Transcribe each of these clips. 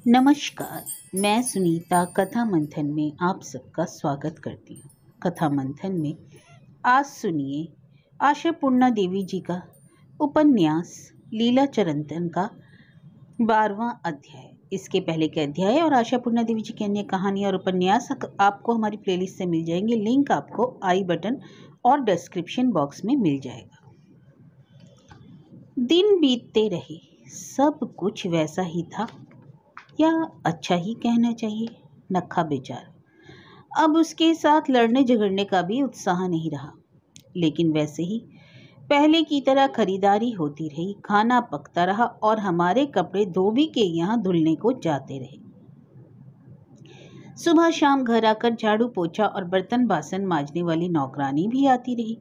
नमस्कार। मैं सुनीता कथा मंथन में आप सबका स्वागत करती हूँ। कथा मंथन में आज सुनिए आशापूर्णा देवी जी का उपन्यास लीला चिरंतन का 12वां अध्याय। इसके पहले के अध्याय और आशापूर्णा देवी जी की अन्य कहानी और उपन्यास आपको हमारी प्लेलिस्ट से मिल जाएंगे। लिंक आपको आई बटन और डिस्क्रिप्शन बॉक्स में मिल जाएगा। दिन बीतते रहे, सब कुछ वैसा ही था, या अच्छा ही कहना चाहिए। नक्खा बेचारा, अब उसके साथ लड़ने झगड़ने का भी उत्साह नहीं रहा। लेकिन वैसे ही पहले की तरह खरीदारी होती रही, खाना पकता रहा और हमारे कपड़े धोबी के यहाँ धुलने को जाते रहे। सुबह शाम घर आकर झाड़ू पोछा और बर्तन बासन मांजने वाली नौकरानी भी आती रही।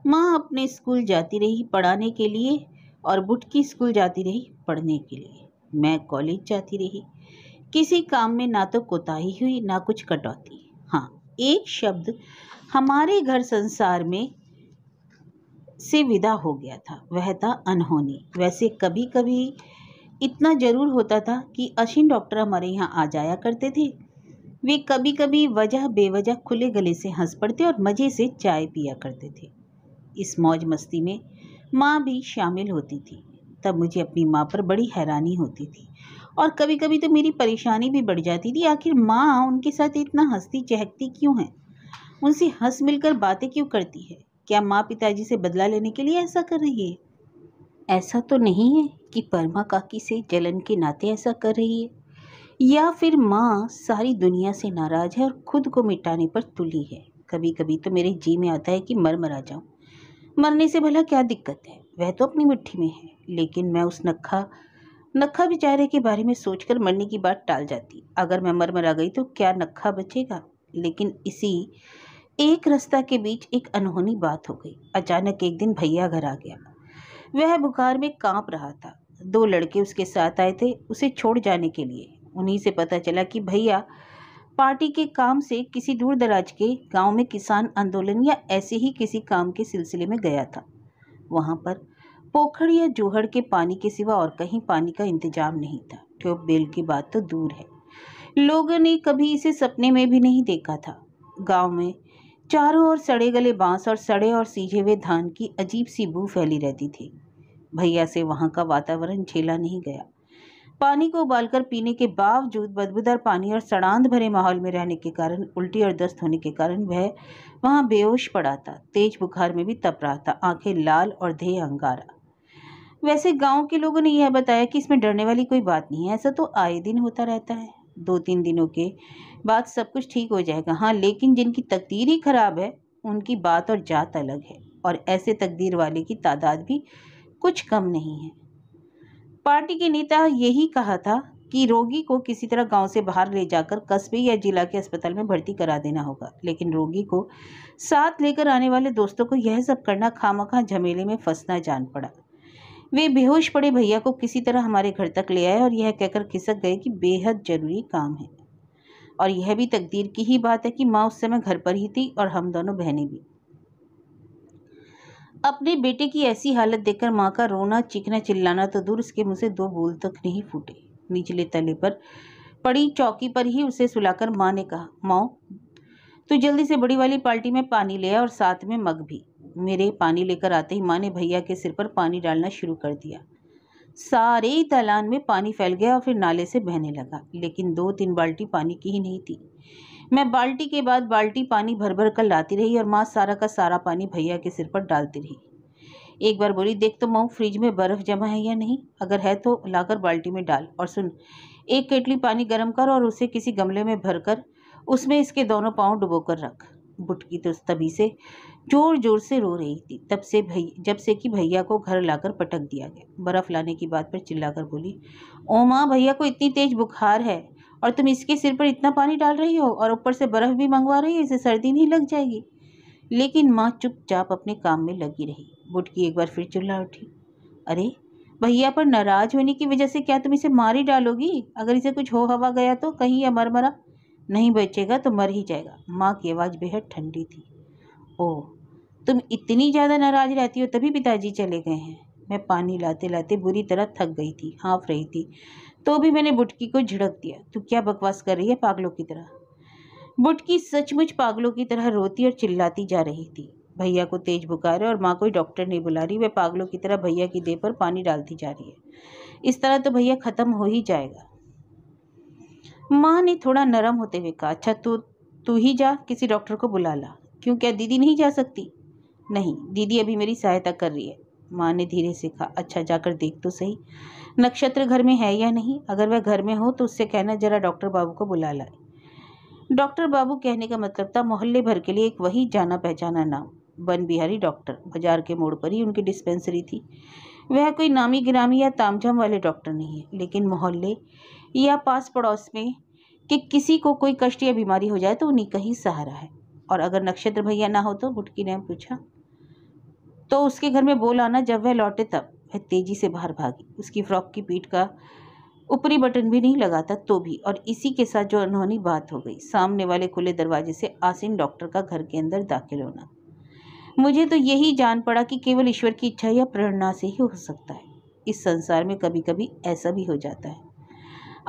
माँ अपने स्कूल जाती रही पढ़ाने के लिए और बुटकी स्कूल जाती रही पढ़ने के लिए। मैं कॉलेज जाती रही। किसी काम में ना तो कोताही हुई ना कुछ कटौती। हाँ, एक शब्द हमारे घर संसार में से विदा हो गया था, वह था अनहोनी। वैसे कभी कभी इतना जरूर होता था कि अश्विन डॉक्टर हमारे यहाँ आ जाया करते थे। वे कभी कभी वजह बेवजह खुले गले से हंस पड़ते और मजे से चाय पिया करते थे। इस मौज मस्ती में माँ भी शामिल होती थी। तब मुझे अपनी माँ पर बड़ी हैरानी होती थी और कभी कभी तो मेरी परेशानी भी बढ़ जाती थी। आखिर माँ उनके साथ इतना हंसती चहकती क्यों है, उनसे हंस मिलकर बातें क्यों करती है? क्या माँ पिताजी से बदला लेने के लिए ऐसा कर रही है? ऐसा तो नहीं है कि परमा काकी से जलन के नाते ऐसा कर रही है, या फिर माँ सारी दुनिया से नाराज है और खुद को मिटाने पर तुली है। कभी कभी तो मेरे जी में आता है कि मर जाऊं। मरने से भला क्या दिक्कत है, वह तो अपनी मुट्ठी में है। लेकिन मैं उस नक्खा बेचारे के बारे में सोचकर मरने की बात टाल जाती। अगर मैं मरा गई तो क्या नक्खा बचेगा? लेकिन इसी एक रास्ता के बीच एक अनहोनी बात हो गई। अचानक एक दिन भैया घर आ गया। वह बुखार में कांप रहा था। 2 लड़के उसके साथ आए थे उसे छोड़ जाने के लिए। उन्हीं से पता चला कि भैया पार्टी के काम से किसी दूर दराज के गांव में किसान आंदोलन या ऐसे ही किसी काम के सिलसिले में गया था। वहां पर पोखर या जोहड़ के पानी के सिवा और कहीं पानी का इंतजाम नहीं था। ट्यूबवेल की बात तो दूर है, लोगों ने कभी इसे सपने में भी नहीं देखा था। गांव में चारों ओर सड़े गले बांस और सड़े और सीझे हुए धान की अजीब सी बू फैली रहती थी। भैया से वहां का वातावरण झेला नहीं गया। पानी को उबालकर पीने के बावजूद बदबूदार पानी और सड़ांध भरे माहौल में रहने के कारण, उल्टी और दस्त होने के कारण वह वहां बेहोश पड़ा था। तेज बुखार में भी तप रहा था, आंखें लाल और देह अंगारा। वैसे गांव के लोगों ने यह बताया कि इसमें डरने वाली कोई बात नहीं है, ऐसा तो आए दिन होता रहता है। 2-3 दिनों के बाद सब कुछ ठीक हो जाएगा। हाँ, लेकिन जिनकी तकदीर ही खराब है उनकी बात और जात अलग है, और ऐसे तकदीर वाले की तादाद भी कुछ कम नहीं है। पार्टी के नेता यही कहा था कि रोगी को किसी तरह गांव से बाहर ले जाकर कस्बे या जिला के अस्पताल में भर्ती करा देना होगा। लेकिन रोगी को साथ लेकर आने वाले दोस्तों को यह सब करना खामखा झमेले में फंसना जान पड़ा। वे बेहोश पड़े भैया को किसी तरह हमारे घर तक ले आए और यह कहकर खिसक गए कि बेहद जरूरी काम है। और यह भी तकदीर की ही बात है कि माँ उस समय घर पर ही थी और हम दोनों बहनें भी। अपने बेटे की ऐसी हालत देखकर माँ का रोना चीखना चिल्लाना तो दूर, उसके मुंह से 2 बोल तक नहीं फूटे। निचले तले पर पड़ी चौकी पर ही उसे सुलाकर माँ ने कहा, माँ तू जल्दी से बड़ी वाली बाल्टी में पानी ले आ और साथ में मग भी। मेरे पानी लेकर आते ही माँ ने भैया के सिर पर पानी डालना शुरू कर दिया। सारे ही तालाब में पानी फैल गया और फिर नाले से बहने लगा। लेकिन 2-3 बाल्टी पानी की ही नहीं थी। मैं बाल्टी के बाद बाल्टी पानी भर भर कर लाती रही और माँ सारा का सारा पानी भैया के सिर पर डालती रही। एक बार बोली, देख तो माँ फ्रिज में बर्फ जमा है या नहीं, अगर है तो लाकर बाल्टी में डाल। और सुन, एक केटली पानी गर्म कर और उसे किसी गमले में भरकर उसमें इसके दोनों पाँव डुबोकर रख। बुटकी तो तभी से जोर जोर से रो रही थी जब से कि भैया को घर लाकर पटक दिया गया। बर्फ लाने की बात पर चिल्लाकर बोली, ओ माँ, भैया को इतनी तेज बुखार है और तुम इसके सिर पर इतना पानी डाल रही हो और ऊपर से बर्फ भी मंगवा रही हो, इसे सर्दी नहीं लग जाएगी? लेकिन माँ चुपचाप अपने काम में लगी रही। बुटकी एक बार फिर चिल्ला उठी, अरे भैया पर नाराज होने की वजह से क्या तुम इसे मार ही डालोगी? अगर इसे कुछ हो हवा गया तो कहीं या मरा नहीं बचेगा तो मर ही जाएगा। माँ की आवाज़ बेहद ठंडी थी। ओह, तुम इतनी ज़्यादा नाराज रहती हो तभी पिताजी चले गए हैं। मैं पानी लाते लाते बुरी तरह थक गई थी, हाँफ रही थी। तो भी मैंने बुटकी को झिड़क दिया, तू क्या बकवास कर रही है पागलों की तरह। बुटकी सचमुच पागलों की तरह रोती और चिल्लाती जा रही थी। भैया को तेज बुखार है और माँ कोई डॉक्टर नहीं बुला रही, वह पागलों की तरह भैया की देह पर पानी डालती जा रही है। इस तरह तो भैया खत्म हो ही जाएगा। माँ ने थोड़ा नरम होते हुए कहा, अच्छा तू ही जा, किसी डॉक्टर को बुला ला। क्यों, क्या दीदी नहीं जा सकती? नहीं, दीदी अभी मेरी सहायता कर रही है। माँ ने धीरे से कहा, अच्छा जाकर देख तो सही, नक्षत्र घर में है या नहीं। अगर वह घर में हो तो उससे कहना जरा डॉक्टर बाबू को बुला लाए। डॉक्टर बाबू कहने का मतलब था मोहल्ले भर के लिए एक वही जाना पहचाना नाम, बन बिहारी डॉक्टर। बाजार के मोड़ पर ही उनकी डिस्पेंसरी थी। वह कोई नामी गिरामी या तामझाम वाले डॉक्टर नहीं है, लेकिन मोहल्ले या पास पड़ोस में कि किसी को कोई कष्ट या बीमारी हो जाए तो उन्हीं का ही सहारा है। और अगर नक्षत्र भैया ना हो तो, बुटकी ने पूछा, तो उसके घर में बोल आना, जब वह लौटे तब। वह तेजी से बाहर भागी। उसकी फ्रॉक की पीठ का ऊपरी बटन भी नहीं लगा था तो भी, और इसी के साथ जो अनहोनी बात हो गई, सामने वाले खुले दरवाजे से आसीन डॉक्टर का घर के अंदर दाखिल होना। मुझे तो यही जान पड़ा कि केवल ईश्वर की इच्छा या प्रेरणा से ही हो सकता है। इस संसार में कभी कभी ऐसा भी हो जाता है।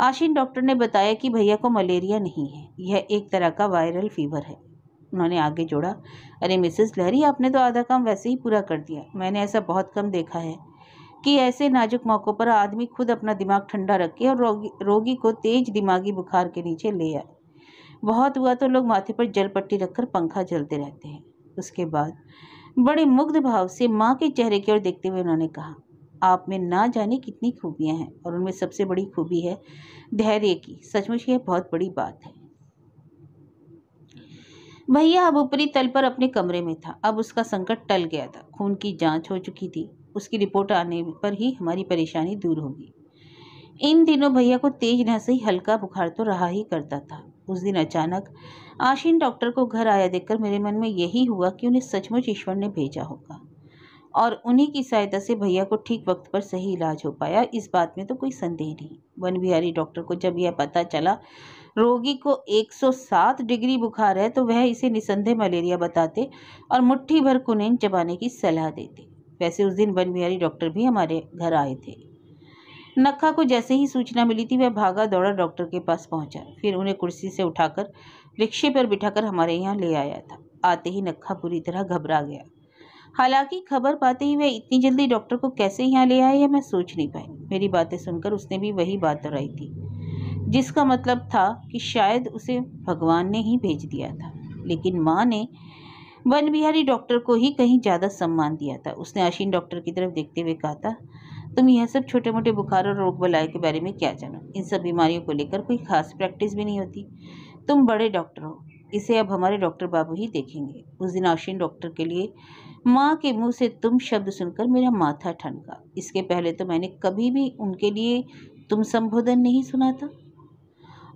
आशीन डॉक्टर ने बताया कि भैया को मलेरिया नहीं है, यह एक तरह का वायरल फीवर है। उन्होंने आगे जोड़ा, अरे मिसेस लहरी, आपने तो आधा काम वैसे ही पूरा कर दिया। मैंने ऐसा बहुत कम देखा है कि ऐसे नाजुक मौक़ों पर आदमी खुद अपना दिमाग ठंडा रखे और रोगी को तेज दिमागी बुखार के नीचे ले आए। बहुत हुआ तो लोग माथे पर जल पट्टी रखकर पंखा झलते रहते हैं। उसके बाद बड़े मुग्ध भाव से माँ के चेहरे की ओर देखते हुए उन्होंने कहा, आप में ना जाने कितनी खूबियाँ हैं, और उनमें सबसे बड़ी खूबी है धैर्य की। सचमुच यह बहुत बड़ी बात है। भैया अब ऊपरी तल पर अपने कमरे में था। अब उसका संकट टल गया था। खून की जांच हो चुकी थी। उसकी रिपोर्ट आने पर ही हमारी परेशानी दूर होगी। इन दिनों भैया को तेज न सही हल्का बुखार तो रहा ही करता था। उस दिन अचानक आशीन डॉक्टर को घर आया देखकर मेरे मन में यही हुआ कि उन्हें सचमुच ईश्वर ने भेजा होगा, और उन्हीं की सहायता से भैया को ठीक वक्त पर सही इलाज हो पाया। इस बात में तो कोई संदेह नहीं। वन बिहारी डॉक्टर को जब यह पता चला रोगी को 107 डिग्री बुखार है तो वह इसे निसंदेह मलेरिया बताते और मुट्ठी भर कुनेन चबाने की सलाह देते। वैसे उस दिन वन बिहारी डॉक्टर भी हमारे घर आए थे। नक्खा को जैसे ही सूचना मिली थी वह भागा दौड़ा डॉक्टर के पास पहुंचा। फिर उन्हें कुर्सी से उठाकर रिक्शे पर बिठाकर हमारे यहाँ ले आया था। आते ही नक्खा पूरी तरह घबरा गया। हालांकि खबर पाते ही वह इतनी जल्दी डॉक्टर को कैसे यहाँ ले आया यह मैं सोच नहीं पाई। मेरी बातें सुनकर उसने भी वही बात दोहराई थी, जिसका मतलब था कि शायद उसे भगवान ने ही भेज दिया था। लेकिन माँ ने वन बिहारी डॉक्टर को ही कहीं ज़्यादा सम्मान दिया था। उसने आशीन डॉक्टर की तरफ देखते हुए कहा था, तुम यह सब छोटे मोटे बुखार और रोग बलाए के बारे में क्या जानो? इन सब बीमारियों को लेकर कोई खास प्रैक्टिस भी नहीं होती। तुम बड़े डॉक्टर हो, इसे अब हमारे डॉक्टर बाबू ही देखेंगे। उस दिन आशीन डॉक्टर के लिए माँ के मुंह से तुम शब्द सुनकर मेरा माथा ठनका। इसके पहले तो मैंने कभी भी उनके लिए तुम संबोधन नहीं सुना था।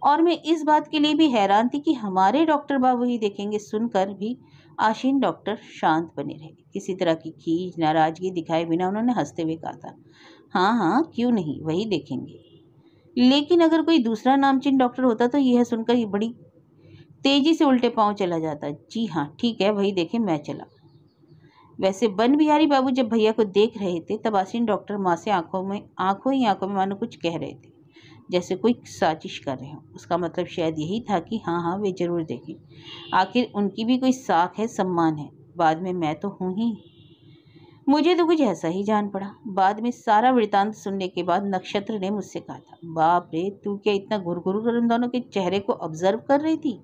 और मैं इस बात के लिए भी हैरान थी कि हमारे डॉक्टर बाबू ही देखेंगे सुनकर भी आशीन डॉक्टर शांत बने रहे। किसी तरह की खींच नाराजगी दिखाए बिना उन्होंने हंसते हुए कहा था, हाँ हाँ क्यों नहीं, वही देखेंगे। लेकिन अगर कोई दूसरा नामचीन डॉक्टर होता तो यह सुनकर ये बड़ी तेजी से उल्टे पांव चला जाता। जी हाँ ठीक है, वही देखे, मैं चला। वैसे बन बिहारी बाबू जब भैया को देख रहे थे तब आशीन डॉक्टर माँ से आंखों ही आंखों में मानो कुछ कह रहे थे, जैसे कोई साजिश कर रहे हो। उसका मतलब शायद यही था कि हाँ हाँ वे जरूर देखें, आखिर उनकी भी कोई साख है, सम्मान है। बाद में मैं तो हूँ ही। मुझे तो कुछ ऐसा ही जान पड़ा। बाद में सारा वृतांत सुनने के बाद नक्षत्र ने मुझसे कहा था, बाप रे, तू क्या इतना घुरघुर कर उन दोनों के चेहरे को ऑब्जर्व कर रही थी?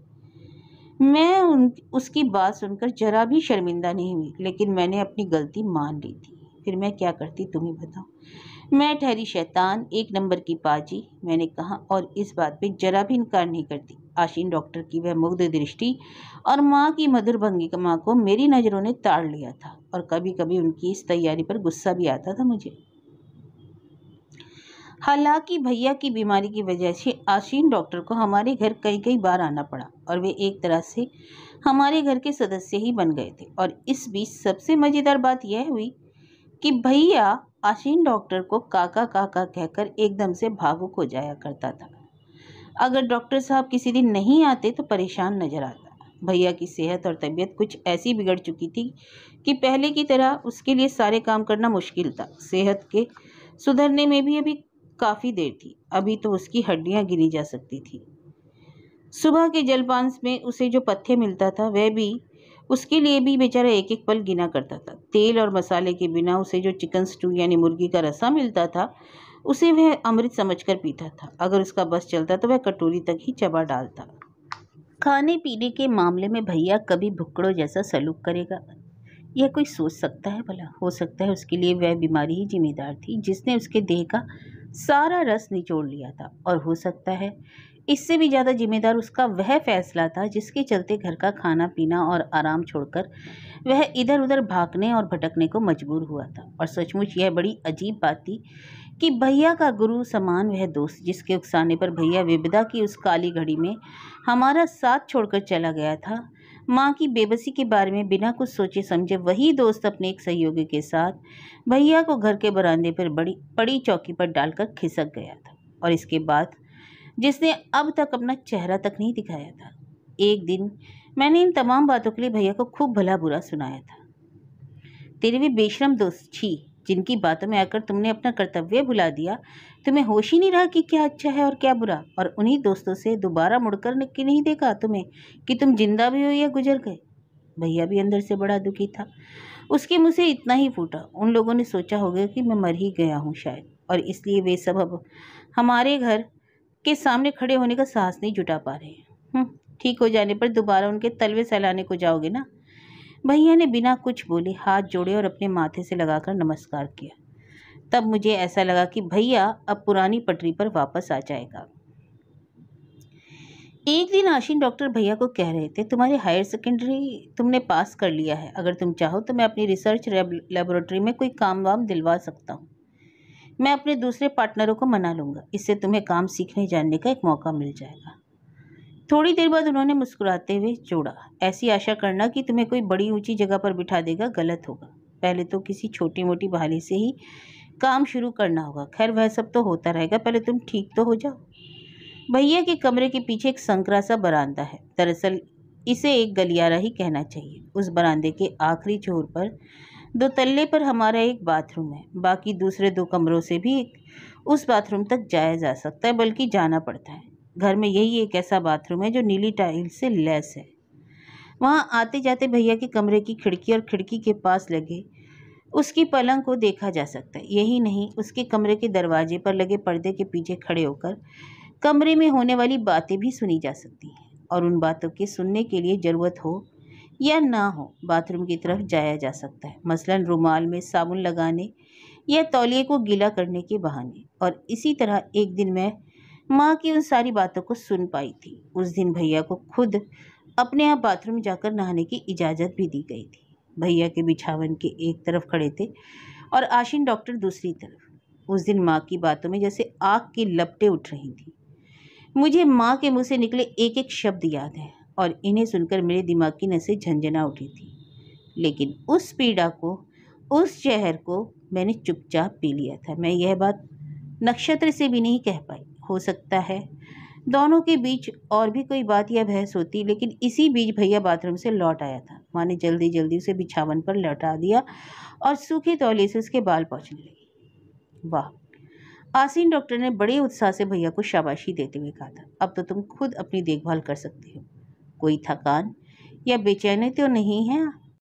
मैं उसकी बात सुनकर जरा भी शर्मिंदा नहीं हुई, लेकिन मैंने अपनी गलती मान ली थी। फिर मैं क्या करती तुम ही बताओ। मैं ठहरी शैतान, एक नंबर की पाजी, मैंने कहा, और इस बात पे जरा भी इनकार नहीं करती। आशीन डॉक्टर की वह मुग्ध दृष्टि और माँ की मधुर भंगिमा को मेरी नज़रों ने ताड़ लिया था, और कभी कभी उनकी इस तैयारी पर गुस्सा भी आता था मुझे। हालांकि भैया की बीमारी की वजह से आशीन डॉक्टर को हमारे घर कई कई बार आना पड़ा, और वे एक तरह से हमारे घर के सदस्य ही बन गए थे। और इस बीच सबसे मज़ेदार बात यह हुई कि भैया आशीन डॉक्टर को काका काका कहकर एकदम से भावुक हो जाया करता था। अगर डॉक्टर साहब किसी दिन नहीं आते तो परेशान नजर आता। भैया की सेहत और तबीयत कुछ ऐसी बिगड़ चुकी थी कि पहले की तरह उसके लिए सारे काम करना मुश्किल था। सेहत के सुधरने में भी अभी काफ़ी देर थी, अभी तो उसकी हड्डियां गिनी जा सकती थी। सुबह के जलपान में उसे जो पथ्य मिलता था वह भी उसके लिए भी बेचारा एक एक पल गिना करता था। तेल और मसाले के बिना उसे जो चिकन स्टू यानी मुर्गी का रसा मिलता था उसे वह अमृत समझकर पीता था। अगर उसका बस चलता तो वह कटोरी तक ही चबा डालता। खाने पीने के मामले में भैया कभी भुक्कड़ों जैसा सलूक करेगा, यह कोई सोच सकता है भला? हो सकता है उसके लिए वह बीमारी ही जिम्मेदार थी जिसने उसके देह का सारा रस निचोड़ लिया था, और हो सकता है इससे भी ज्यादा जिम्मेदार उसका वह फैसला था जिसके चलते घर का खाना पीना और आराम छोड़कर वह इधर उधर भागने और भटकने को मजबूर हुआ था। और सचमुच यह बड़ी अजीब बात थी कि भैया का गुरु समान वह दोस्त जिसके उकसाने पर भैया विपदा की उस काली घड़ी में हमारा साथ छोड़कर चला गया था, माँ की बेबसी के बारे में बिना कुछ सोचे समझे वही दोस्त अपने एक सहयोगी के साथ भैया को घर के बरामदे पर बड़ी पड़ी चौकी पर डालकर खिसक गया था, और इसके बाद जिसने अब तक अपना चेहरा तक नहीं दिखाया था। एक दिन मैंने इन तमाम बातों के लिए भैया को खूब भला बुरा सुनाया था। तेरे वे बेशरम दोस्त, छी, जिनकी बातों में आकर तुमने अपना कर्तव्य भुला दिया। तुम्हें होश ही नहीं रहा कि क्या अच्छा है और क्या बुरा, और उन्हीं दोस्तों से दोबारा मुड़कर कि नहीं देखा तुम्हें कि तुम जिंदा भी हो या गुजर गए। भैया भी अंदर से बड़ा दुखी था। उसके मुंह से इतना ही फूटा, उन लोगों ने सोचा होगा कि मैं मर ही गया हूँ शायद, और इसलिए वे सब अब हमारे घर के सामने खड़े होने का साहस नहीं जुटा पा रहे हैं। ठीक हो जाने पर दोबारा उनके तलवे सहलाने को जाओगे ना? भैया ने बिना कुछ बोले हाथ जोड़े और अपने माथे से लगाकर नमस्कार किया। तब मुझे ऐसा लगा कि भैया अब पुरानी पटरी पर वापस आ जाएगा। एक दिन आशीन डॉक्टर भैया को कह रहे थे, तुम्हारे हायर सेकेंडरी तुमने पास कर लिया है, अगर तुम चाहो तो मैं अपनी रिसर्च लेबोरेटरी में कोई काम वाम दिलवा सकता हूँ। मैं अपने दूसरे पार्टनरों को मना लूँगा, इससे तुम्हें काम सीखने जानने का एक मौका मिल जाएगा। थोड़ी देर बाद उन्होंने मुस्कुराते हुए जोड़ा, ऐसी आशा करना कि तुम्हें कोई बड़ी ऊंची जगह पर बिठा देगा गलत होगा। पहले तो किसी छोटी मोटी बहाली से ही काम शुरू करना होगा। खैर वह सब तो होता रहेगा, पहले तुम ठीक तो हो जाओ। भैया के कमरे के पीछे एक संकरा सा बरामदा है, दरअसल इसे एक गलियारा ही कहना चाहिए। उस बरामदे के आखिरी छोर पर 2 तल्ले पर हमारा एक बाथरूम है, बाकी दूसरे 2 कमरों से भी उस बाथरूम तक जाया जा सकता है, बल्कि जाना पड़ता है। घर में यही एक ऐसा बाथरूम है जो नीली टाइल से लैस है। वहाँ आते जाते भैया के कमरे की खिड़की और खिड़की के पास लगे उसकी पलंग को देखा जा सकता है। यही नहीं, उसके कमरे के दरवाजे पर लगे पर्दे के पीछे खड़े होकर कमरे में होने वाली बातें भी सुनी जा सकती हैं, और उन बातों के सुनने के लिए ज़रूरत हो या ना हो बाथरूम की तरफ जाया जा सकता है, मसलन रुमाल में साबुन लगाने या तौलिए को गीला करने के बहाने। और इसी तरह एक दिन मैं माँ की उन सारी बातों को सुन पाई थी। उस दिन भैया को खुद अपने आप बाथरूम जाकर नहाने की इजाज़त भी दी गई थी। भैया के बिछावन के एक तरफ खड़े थे और आशीन डॉक्टर दूसरी तरफ। उस दिन माँ की बातों में जैसे आग की लपटें उठ रही थी। मुझे माँ के मुंह से निकले एक एक शब्द याद है, और इन्हें सुनकर मेरे दिमाग की नसें झंझना उठी थी। लेकिन उस पीड़ा को, उस जहर को मैंने चुपचाप पी लिया था। मैं यह बात नक्षत्र से भी नहीं कह पाई। हो सकता है दोनों के बीच और भी कोई बात या बहस होती, लेकिन इसी बीच भैया बाथरूम से लौट आया था। माँ ने जल्दी जल्दी उसे बिछावन पर लौटा दिया और सूखे तौलिए से उसके बाल पोंछने लगी। वाह! आसीन डॉक्टर ने बड़े उत्साह से भैया को शाबाशी देते हुए कहा था, अब तो तुम खुद अपनी देखभाल कर सकते हो। कोई थकान या बेचैनी तो नहीं है?